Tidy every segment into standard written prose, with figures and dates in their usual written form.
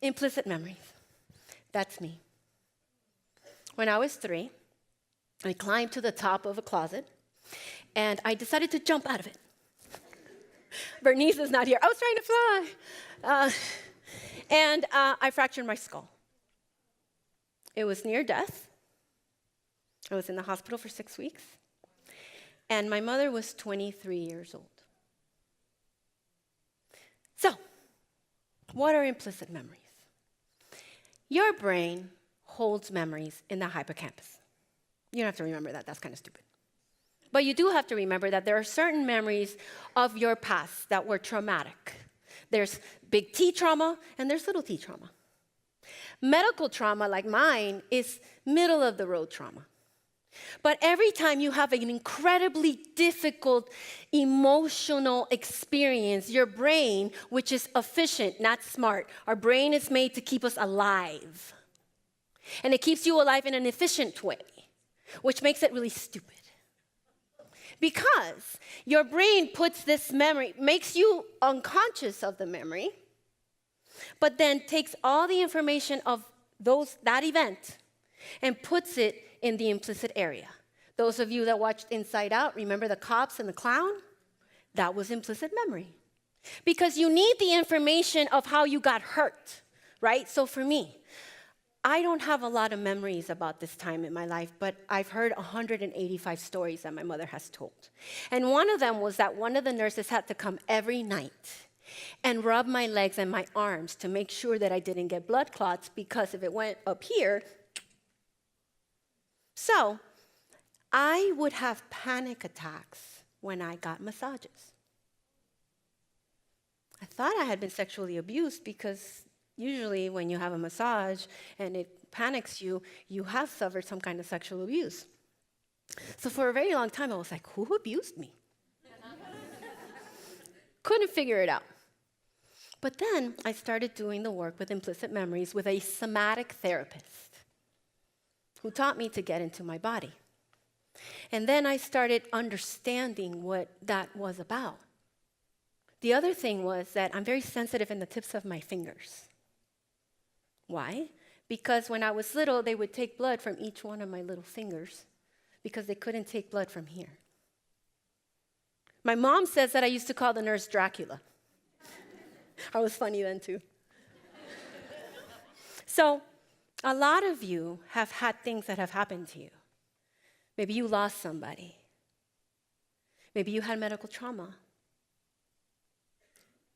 Implicit memories. That's me. When I was 3, I climbed to the top of a closet, and I decided to jump out of it. Bernice is not here. I was trying to fly. And I fractured my skull. It was near death. I was in the hospital for 6 weeks. And my mother was 23 years old. So, what are implicit memories? Your brain holds memories in the hippocampus. You don't have to remember that. That's kind of stupid. But you do have to remember that there are certain memories of your past that were traumatic. There's big T trauma and there's little t trauma. Medical trauma, like mine, is middle of the road trauma. But every time you have an incredibly difficult emotional experience, your brain, which is efficient, not smart, our brain is made to keep us alive. And it keeps you alive in an efficient way, which makes it really stupid. Because your brain puts this memory, makes you unconscious of the memory, but then takes all the information of that event and puts it in the implicit area. Those of you that watched Inside Out, remember the cops and the clown? That was implicit memory. Because you need the information of how you got hurt, right? So for me, I don't have a lot of memories about this time in my life, but I've heard 185 stories that my mother has told. And one of them was that one of the nurses had to come every night and rub my legs and my arms to make sure that I didn't get blood clots, because if it went up here. So I would have panic attacks when I got massages. I thought I had been sexually abused because usually when you have a massage and it panics you, you have suffered some kind of sexual abuse. So for a very long time, I was like, who abused me? Couldn't figure it out. But then I started doing the work with implicit memories with a somatic therapist who taught me to get into my body. And then I started understanding what that was about. The other thing was that I'm very sensitive in the tips of my fingers. Why? Because when I was little, they would take blood from each one of my little fingers because they couldn't take blood from here. My mom says that I used to call the nurse Dracula. I was funny then too. So, a lot of you have had things that have happened to you. Maybe you lost somebody. Maybe you had medical trauma.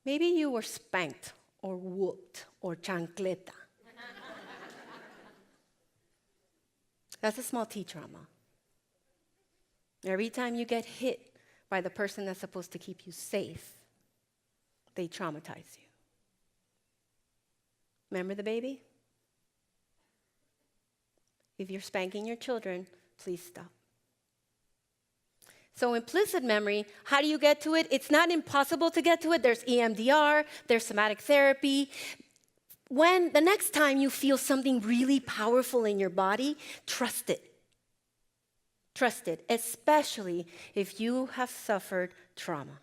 Maybe you were spanked or whooped or chancleta. That's a small T trauma. Every time you get hit by the person that's supposed to keep you safe, they traumatize you. Remember the baby? If you're spanking your children, please stop. So implicit memory, how do you get to it? It's not impossible to get to it. There's EMDR, there's somatic therapy. When the next time you feel something really powerful in your body, trust it. Trust it, especially if you have suffered trauma.